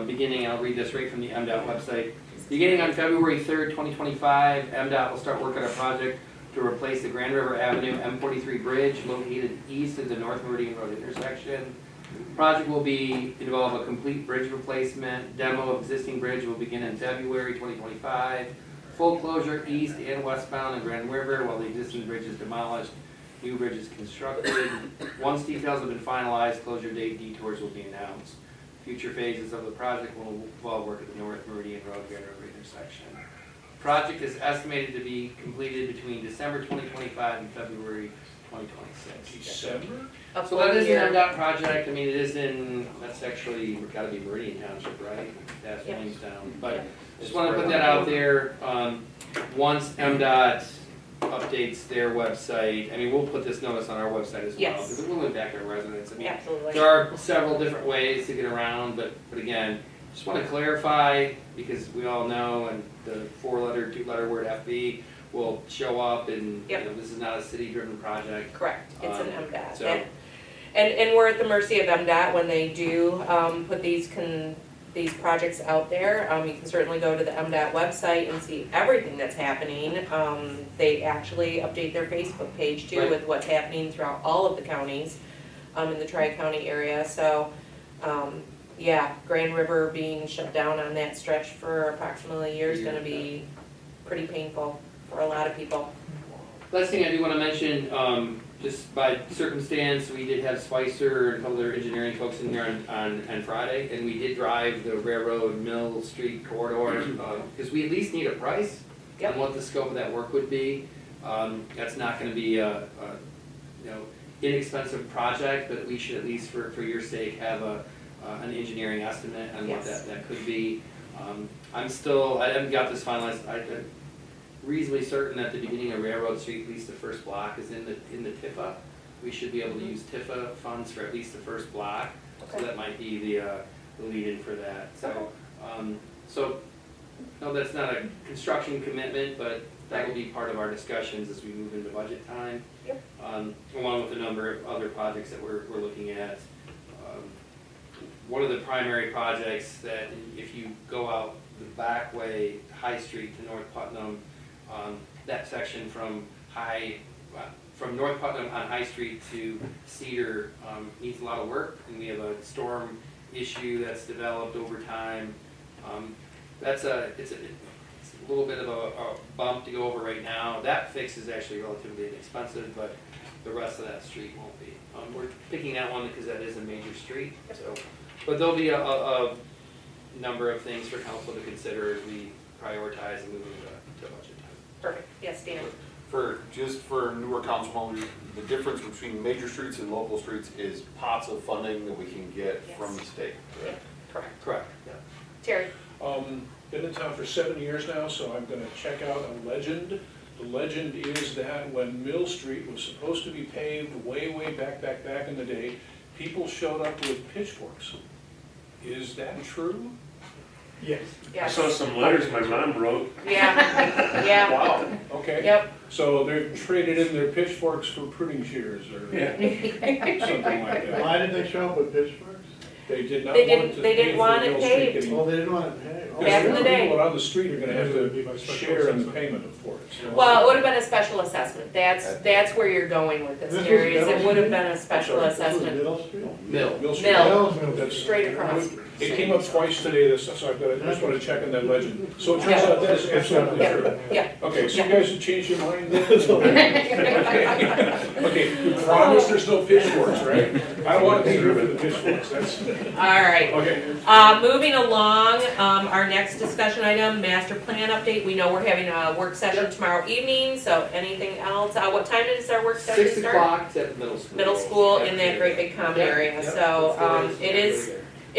beginning, I'll read this right from the MDOT website, beginning on February 3rd, 2025, MDOT will start work on a project to replace the Grand River Avenue M43 bridge located east of the North Meridian Road intersection. The project will involve a complete bridge replacement. Demo of existing bridge will begin in February 2025. Full closure east and westbound in Grand River while the existing bridge is demolished. New bridge is constructed. Once details have been finalized, closure date detours will be announced. Future phases of the project will involve work at the North Meridian Road Grand River intersection. project is estimated to be completed between December 2025 and February 2026. December? A So that full is year. an MDOT project, I mean, it is in, that's actually, gotta be Meridian Township, right? That's Yep. Williamstown, but Yep. just wanna put that out there, once MDOT updates their website, I mean, we'll put this notice on our website as well, Yes. because it will impact our residents, I mean, Absolutely. there are several different ways to get around, but again, just wanna clarify, because we all know, and the four-letter, two-letter word FB will show up, and, you Yep. know, this is not a city-driven project. Correct, it's an MDOT. So- And we're at the mercy of MDOT when they do put these projects out there. You can certainly go to the MDOT website and see everything that's happening. They actually update their Facebook page too Right. with what's happening throughout all of the counties in the Tri-County area. So, yeah, Grand River being shut down on that stretch for approximately a year is gonna be pretty painful for a lot of people. Last thing I do want to mention, just by circumstance, we did have Spicer and a couple other engineering folks in here on Friday, and we did drive the railroad Mill Street corridor, because we at least need a price Yep. on what the scope of that work would be. That's not going to be a inexpensive project, but we should at least, for your sake, have an engineering estimate on what Yes. that could be. I haven't got this finalized. I'm reasonably certain that the beginning of Railroad Street, at least the first block, is in the TIFA. We should be able to use TIFA funds for at least the first block, so Okay. that might be the lead-in for that. So, no, that's not a construction commitment, but that will be part of our discussions as we move into budget time. Yep. Along with a number of other projects that we're looking at. One of the primary projects that if you go out the back way, High Street to North Putnam, that section from North Putnam on High Street to Cedar needs a lot of work, and we have a storm issue that's developed over time. It's a little bit of a bump to go over right now. That fix is actually relatively inexpensive, but the rest of that street won't be. We're picking that one because that is a major street, so. But there'll be a number of things for council to consider as we prioritize and move into budget time. Perfect, yes, Dan. For newer council members, the difference between major streets and local streets is pots of funding that we can get from the state. Yeah, correct. Correct, yeah. Terry? Been in town for 7 years now, so I'm gonna check out a legend. The legend is that when Mill Street was supposed to be paved way back in the day, people showed up with pitchforks. Is that true? Yes. I Yes. saw some letters my mom wrote. Yeah, yeah, Wow, okay. yep. So they've traded in their pitchforks for pruning shears or something like that. Why did they show up with pitchforks? They did not They want didn't- to they pay didn't for want it Mill Street paved. getting. Oh, they didn't want to pay. Oh. Back in the day. People around the street are gonna have It would be by to special share in the assessment. payment for it. So- Well, it would have been a special assessment. That's where you're going with this, This was Terry, is it Middle would have Street? been a special Sorry, This was assessment. Middle Street? Mill. Mill Street. Mill. That's- Straight across. It came up twice today, so I just want to check on that legend. So it turns out that is absolutely Yeah, true. yeah. Okay, so you Yeah. guys have changed your mind then? Okay, you promise there's no pitchforks, right? I want to be here for the pitchforks, that's, All right. okay. Moving along, our next discussion item, master plan update. We know we're having a work session tomorrow evening, so anything else? What time does our work session 6 start? o'clock, it's at the middle school. Middle school in that great big common area. So it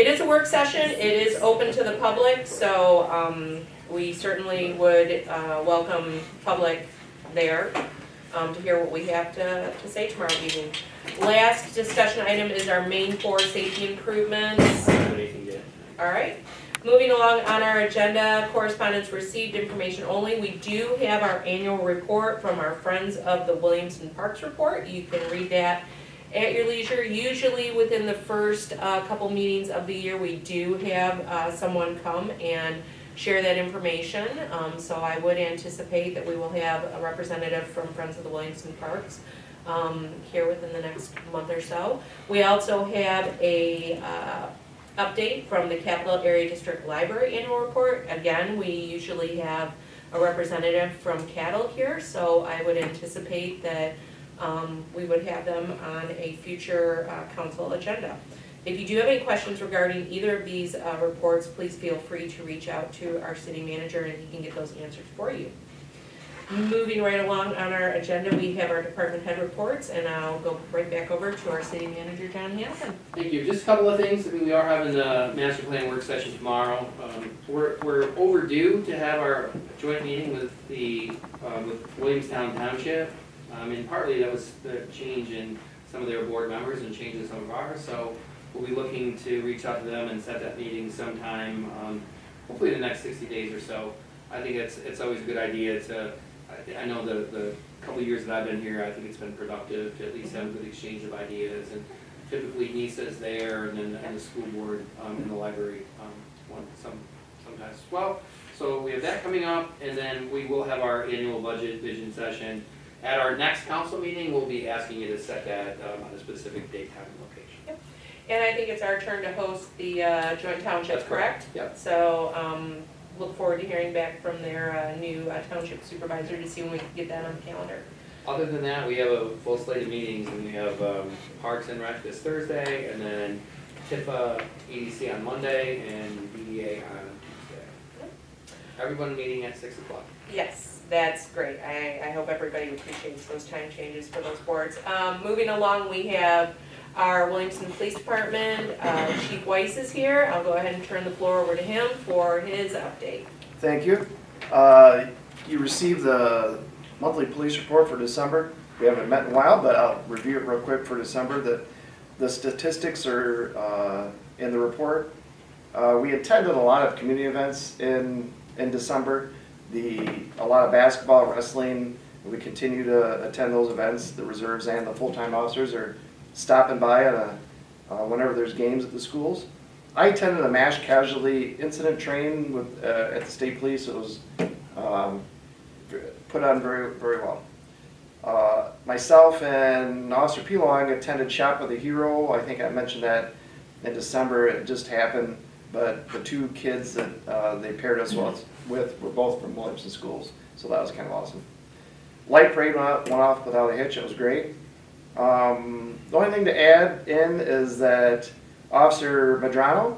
is a work session. It is open to the public, so we certainly would welcome public there to hear what we have to say tomorrow evening. Last discussion item is our main 4 safety improvements. Anything yet? All right, moving along on our agenda, correspondence received, information only. We do have our annual report from our Friends of the Williamston Parks report. You can read that at your leisure. Usually within the first couple meetings of the year, we do have someone come and share that information. So I would anticipate that we will have a representative from Friends of the Williamston Parks here within the next month or so. We also have a update from the Capital Area District Library annual report. Again, we usually have a representative from Cattle here, so I would anticipate that we would have them on a future council agenda. If you do have any questions regarding either of these reports, please feel free to reach out to our city manager and he can get those answers for you. Moving right along on our agenda, we have our department head reports, and I'll go right back over to our city manager, John Hanson. Thank you. Just a couple of things. I mean, we are having the master plan work session tomorrow. We're overdue to have our joint meeting with with Williamston Township. And partly that was the change in some of their board members and change in some of ours. So we'll be looking to reach out to them and set that meeting sometime, hopefully the next 60 days or so. I think it's always a good idea to, I know the couple of years that I've been here, I think it's been productive to at least have a good exchange of ideas. And typically NISA's there, and then the school board in the library sometimes as well. So we have that coming up, and then we will have our annual budget vision session. At our next council meeting, we'll be asking you to set that on a specific date, time, and location. Yep. And I think it's our turn to host the joint township, That's correct. Yep. So look forward to hearing back from their new township supervisor to see when we can get that on the calendar. Other than that, we have a full slate of meetings, and we have Parks and Rec this Thursday, and then TIFA EDC on Monday, and BDA on Tuesday. Everyone meeting at 6 o'clock. Yes, that's great. I hope everybody appreciates those time changes for those boards. Moving along, we have our Williamston Police Department. Chief Weiss is here. I'll go ahead and turn the floor over to him for his update. Thank you. You received the monthly police report for December. We haven't met in a while, but I'll review it real quick for December. The statistics are in the report. We attended a lot of community events in December. A lot of basketball, wrestling. We continue to attend those events. The reserves and the full-time officers are stopping by at whenever there's games at the schools. I attended a mass casualty incident training at the state police. It was put on very, very well. Myself and Officer Pilong attended Shop with a Hero. I think I mentioned that in December. It just happened, but the two kids that they paired us with were both from Williamston schools, so that was kind of awesome. Light parade went off without a hitch. It was great. The only thing to add in is that Officer Medrano,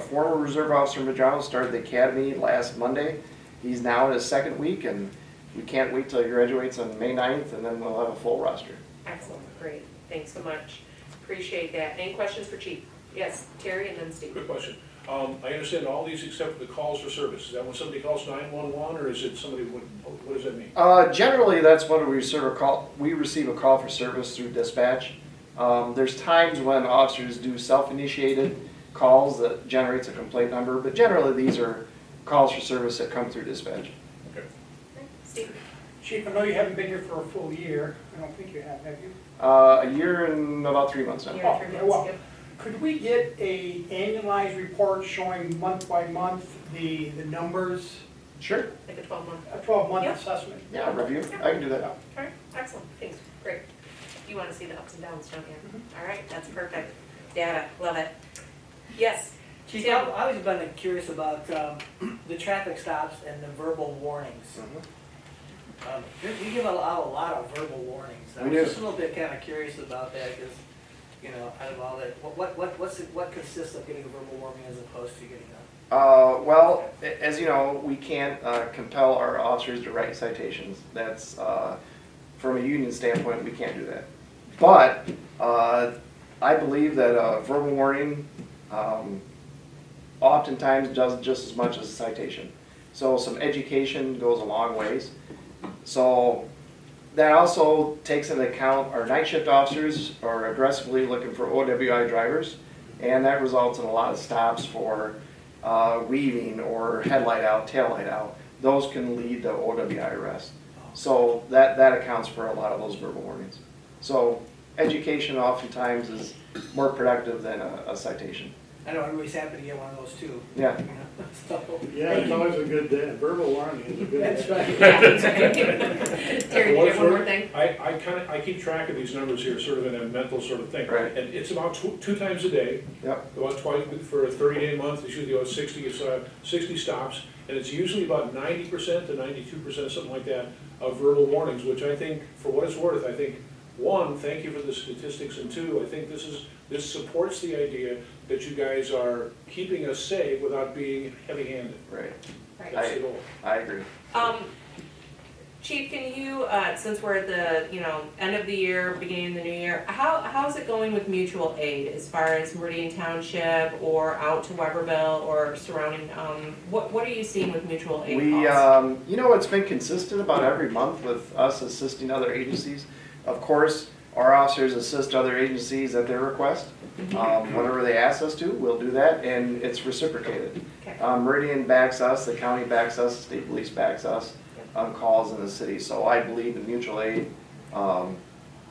former Reserve Officer Medrano, started the academy last Monday. He's now in his second week, and we can't wait till he graduates on May 9th, and then we'll have a full roster. Excellent, great. Thanks so much. Appreciate that. Any questions for Chief? Yes, Terry and then Steve. Quick question. I understand all these except for the calls for service. Is that when somebody calls 911, or is it somebody, what does that mean? Generally, that's when we receive a call for service through dispatch. There's times when officers do self-initiated calls that generates a complaint number, but generally these are calls for service that come through dispatch. Okay. Steve. Chief, I know you haven't been here for a full year. I don't think you have you? A year and about 3 months now. Year and 3 months, well, yep. Could we get a annualized report showing month by month the numbers, Sure. Like a 12-month. a 12-month Yep. assessment? Yeah, review. I can do that. All right, excellent, thanks, great. You want to see the ups and downs, don't you? All right, that's perfect. Data, love it. Yes, Chief, Tim. I've always been curious about the traffic stops and the verbal warnings. You give out a lot of verbal warnings. I We was do. just a little bit kind of curious about that because, you know, out of all that, what consists of getting a verbal warning as opposed to getting a... Well, as you know, we can't compel our officers to write citations. That's, from a union standpoint, we can't do that. But I believe that a verbal warning oftentimes does just as much as a citation. So some education goes a long ways. So that also takes into account our night shift officers are aggressively looking for OWI drivers, and that results in a lot of stops for weaving or headlight out, tail light out. Those can lead to OWI arrest. So that accounts for a lot of those verbal warnings. So education oftentimes is more productive than a citation. I know everybody's happy to get one of those too. Yeah. You know, so. Yeah, it's always a good day. Verbal warning is a good day. That's right. Terry, you have one more thing? I keep track of these numbers here, sort of in a mental sort of thing. Right. And it's about two times a day. Yep. About twice for a 30-day month. It's usually about 60 stops, and it's usually about 90% to 92%, something like that, of verbal warnings, which I think, for what it's worth, I think one, thank you for the statistics, and two, I think this supports the idea that you guys are keeping us safe without being heavy-handed. Right. Right. That's the goal. I agree. Chief, can you, since we're at the, end of the year, beginning of the new year, how's it going with mutual aid as far as Meridian Township or out to Weberville or surrounding, what are you seeing with mutual aid We, calls? it's been consistent about every month with us assisting other agencies. Of course, our officers assist other agencies at their request. Whenever they ask us to, we'll do that, and it's reciprocated. Okay. Meridian backs us, the county backs us, the state police backs us on calls in the city. So I believe in mutual aid. And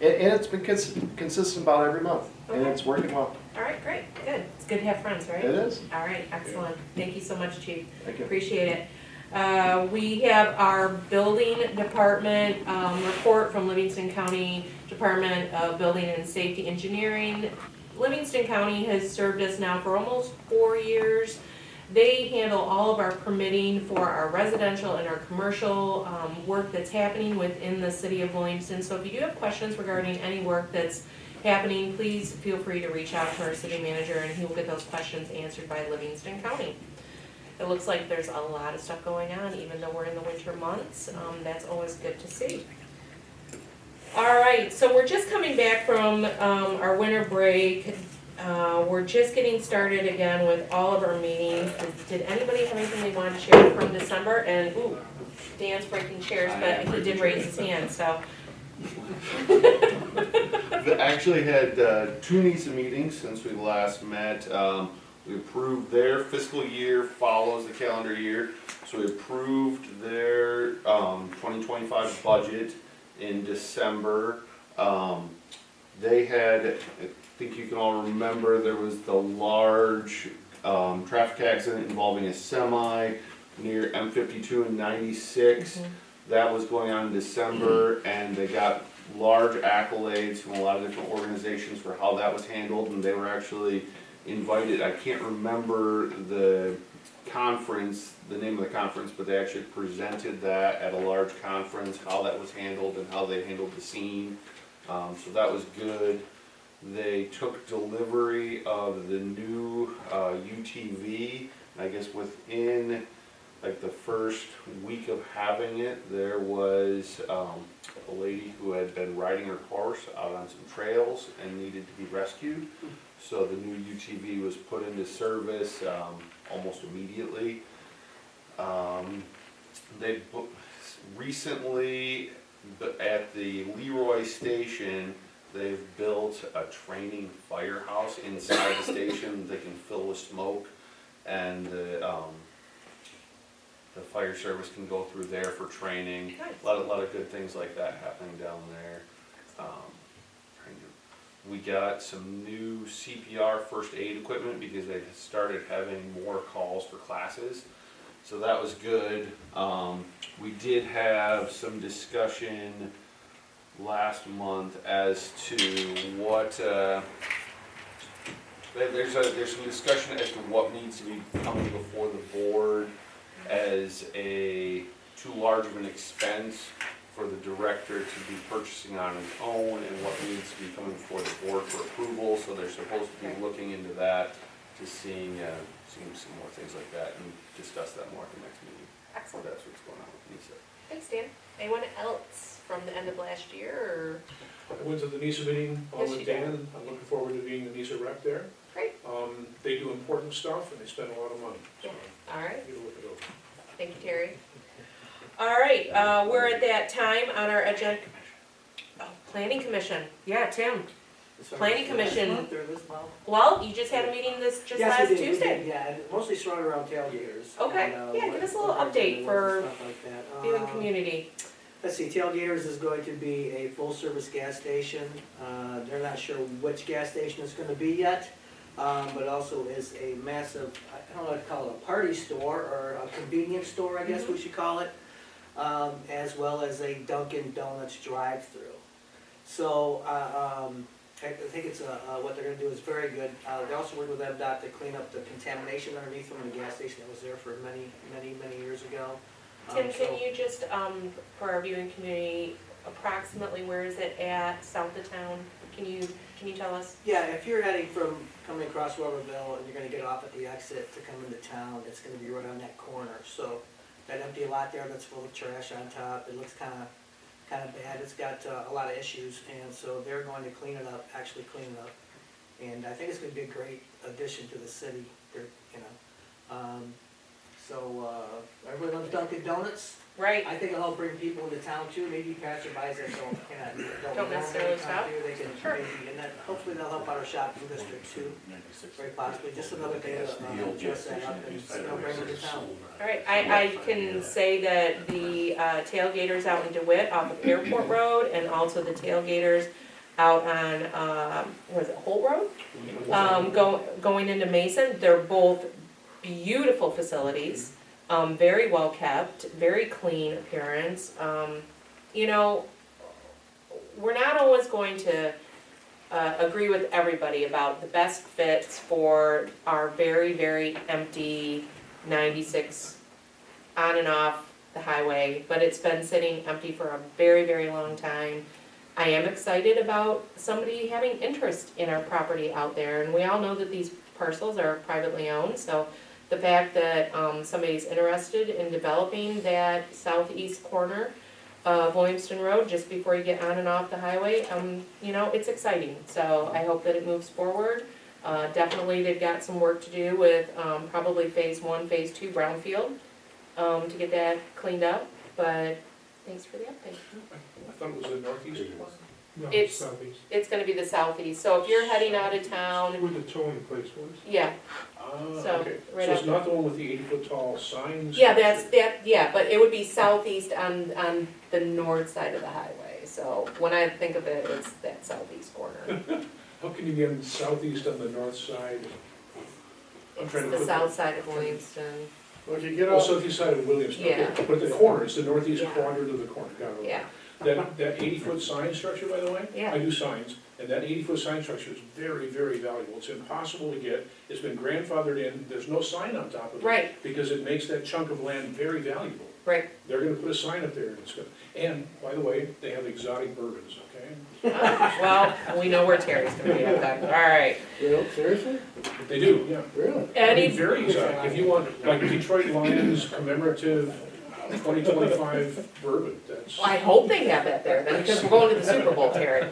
it's been consistent about every month, and it's working well. All right, great, good. It's good to have friends, right? It is. All right, excellent. Thank you so much, Chief. Thank you. Appreciate it. We have our building department report from Livingston County Department of Building and Safety Engineering. Livingston County has served us now for almost 4 years. They handle all of our permitting for our residential and our commercial work that's happening within the city of Williamston. So if you do have questions regarding any work that's happening, please feel free to reach out to our city manager and he will get those questions answered by Livingston County. It looks like there's a lot of stuff going on, even though we're in the winter months. That's always good to see. All right, so we're just coming back from our winter break. We're just getting started again with all of our meetings. Did anybody have anything they wanted to share from December? And, ooh, Dan's breaking chairs, but he did raise his hand, so. We actually had 2 NISA meetings since we last met. We approved their fiscal year follows the calendar year. So we approved their 2025 budget in December. They had, I think you can all remember, there was the large traffic accident involving a semi near M52 and 96. That was going on in December, and they got large accolades from a lot of different organizations for how that was handled, and they were actually invited. I can't remember the conference, the name of the conference, but they actually presented that at a large conference, how that was handled and how they handled the scene. So that was good. They took delivery of the new UTV. I guess within like the first week of having it, there was a lady who had been riding her horse out on some trails and needed to be rescued. So the new UTV was put into service almost immediately. They recently at the Leroy station, they've built a training firehouse inside the station they can fill with smoke, and the fire service can go through there for training. Nice. A lot of good things like that happening down there. We got some new CPR first aid equipment because they started having more calls for classes. So that was good. We did have some discussion last month as to what, there's some discussion as to what needs to be coming before the board as too large of an expense for the director to be purchasing on his own, and what needs to be coming before the board for approval. So they're supposed to be looking into that, to seeing some more things like that, and discuss that more at the next meeting. Excellent. So that's what's going on with NISA. Thanks, Dan. Anyone else from the end of last year, I went to the NISA meeting Yes, with you Dan. I'm looking forward to being the NISA rep there. Great. They do important stuff and they spend a lot of money. So or? All right, get a look it over. thank you, Terry. All right, we're at that time on our agenda. Oh, Planning Commission. Yeah, Tim. Planning Commission. Last month or this month? Well, you just had a meeting just Yes, last we did, Tuesday. yeah, and mostly surrounded around tailgaters. Okay, and, yeah, what- give us a little what they're update doing for and stuff like that. viewing community. Let's see, Tailgaters is going to be a full-service gas station. They're not sure which gas station it's gonna be yet, but also is a massive, I don't know what to call it, a party store or a convenience store, I guess we should call it, as well as a Dunkin' Donuts drive-through. So, I think it's, what they're gonna do is very good. They also worked with MDOT to clean up the contamination underneath from the gas station that was there for many years ago. Tim, So- can you just, for our viewing community, approximately where is it at, south of town? Can you tell us? Yeah, if you're heading from, coming across Weberville and you're gonna get off at the exit to come into town, it's gonna be right on that corner. So that empty lot there that's full of trash on top, it looks kinda bad. It's got a lot of issues, and so they're going to clean it up, actually clean it up. And I think it's gonna be a great addition to the city, they're, you know. Everyone loves Dunkin' Donuts. Right. I think it'll help bring people into town too, maybe passerbys that don't necessarily normally come shop. here, they can Sure. maybe, and then hopefully they'll help out our shopping district too, very possibly, just another thing to dress that up and, bring it to town. All right, I can say that the tailgaters out in DeWitt off of Airport Road and also the tailgaters out on, was it Holt Road? Going into Mason, they're both beautiful facilities, very well kept, very clean appearance. You know, we're not always going to agree with everybody about the best fits for our very, very empty 96 on and off the highway, but it's been sitting empty for a very, very long time. I am excited about somebody having interest in our property out there, and we all know that these parcels are privately owned, so the fact that somebody's interested in developing that southeast corner of Williamston Road just before you get on and off the highway, you know, it's exciting. So I hope that it moves forward. Definitely they've got some work to do with probably phase 1, phase 2 brownfield to get that cleaned up, but thanks for the update. I thought it was the northeast one. No, It's- southeast. It's gonna be the southeast, so if you're heading out of town, Where the towing place was. yeah, Ah, So, okay. right So it's up not the one with the 80-foot tall signs? yeah, yeah, but it would be southeast on the north side of the highway. So when I think of it, it's that southeast corner. How can you get southeast on the north side? I'm It's trying to the put south side of Williamston, Well, if you get Oh, off, southeast side of Williamston, okay. Yeah. But the corner, it's the northeast Yeah. quadrant of the corner, got it. yeah, That 80-foot sign structure, by the way? Yeah. I do signs, and that 80-foot sign structure is very, very valuable. It's impossible to get. It's been grandfathered in. There's no sign on top of it. right, Because it makes that chunk of land very valuable. right. They're gonna put a sign up there, and it's gonna, and, by the way, they have exotic bourbons, okay? Well, we know where Terry's gonna be at that, all right. real, seriously? They do, yeah. Really? I mean, very exotic. If you want, like, Detroit Lions commemorative 2025 bourbon, that's. Well, I hope they have that there, then, because we're going to the Super Bowl, Terry.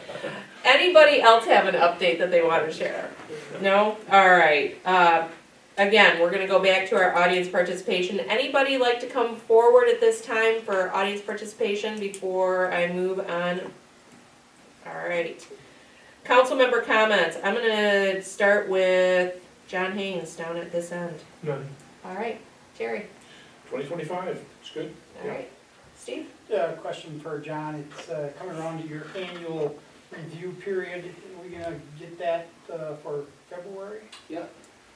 Anybody else have an update that they want to share? No? All right. Again, we're gonna go back to our audience participation. Anybody like to come forward at this time for audience participation before I move on? All right. Council member comments. I'm gonna start with John Haynes down at this end. None. All right, Jerry. 2025, it's good. All right. Steve? Yeah, question for John, it's coming around to your annual review period, are we gonna get that for February? Yeah.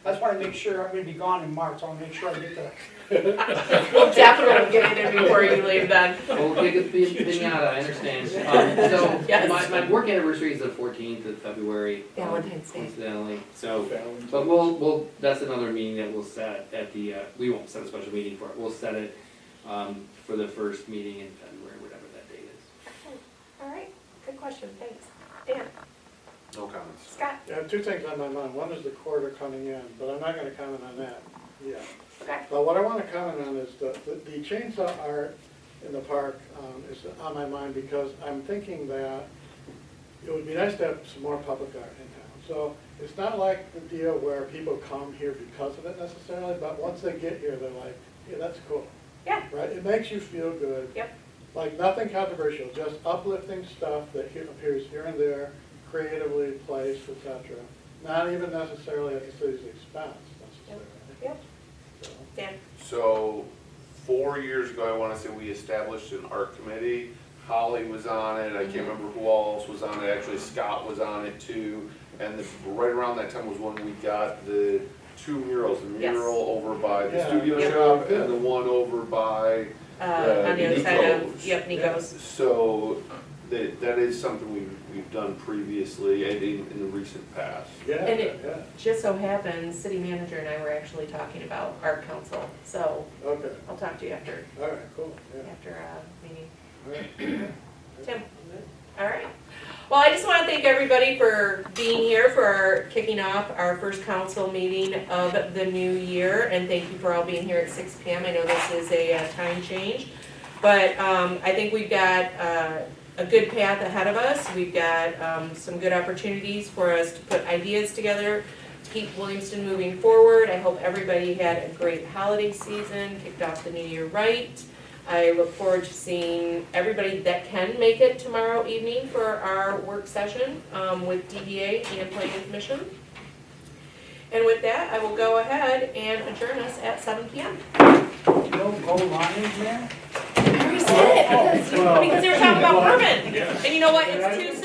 I just wanna make sure, I'm gonna be gone in March, I wanna make sure I get the, We'll definitely get it in before you leave then. Well, take a pinata, I understand. Yes. My work anniversary is the 14th of February. Valentine's Day. Incidentally, so, Valentine's. but we'll, that's another meeting that we'll set at the, we won't set a special meeting for it. We'll set it, for the first meeting in February, whatever that date is. All right, good question, thanks. Dan? No comments. Scott? I have two things on my mind. One is the quarter coming in, but I'm not gonna comment on that yet. Okay. But what I wanna comment on is the chainsaw art in the park is on my mind because I'm thinking that it would be nice to have some more public art in town. So it's not like the deal where people come here because of it necessarily, but once they get here, they're like, yeah, that's cool. Yeah. Right? It makes you feel good. Yep. Like nothing controversial, just uplifting stuff that appears here and there, creatively placed, etc. Not even necessarily at the city's expense necessarily. Yep. So, Dan? So, 4 years ago, I wanna say we established an art committee. Holly was on it, I can't remember who else was on it, actually Scott was on it too. And right around that time was when we got the two murals, the Yes. mural over by the Yeah. studio Yep. shop and the one over by On the other side of, Nico's. yep, Nico's. So, that is something we've done previously and in the recent past. Yeah, And it- yeah, Just so happens, city manager and I were actually talking about art council, so okay, I'll talk to you after, all right, cool, yeah, meeting. all right. Tim? All right. Well, I just want to thank everybody for being here for kicking off our first council meeting of the new year, and thank you for all being here at 6 p.m. I know this is a time change, but I think we've got a good path ahead of us. We've got some good opportunities for us to put ideas together to keep Williamston moving forward. I hope everybody had a great holiday season, kicked off the new year right. I look forward to seeing everybody that can make it tomorrow evening for our work session with DDA and Planning Commission. And with that, I will go ahead and adjourn us at 7 p.m. No gold lions, man? I already said it because you were talking about Herman. And you know what? It's too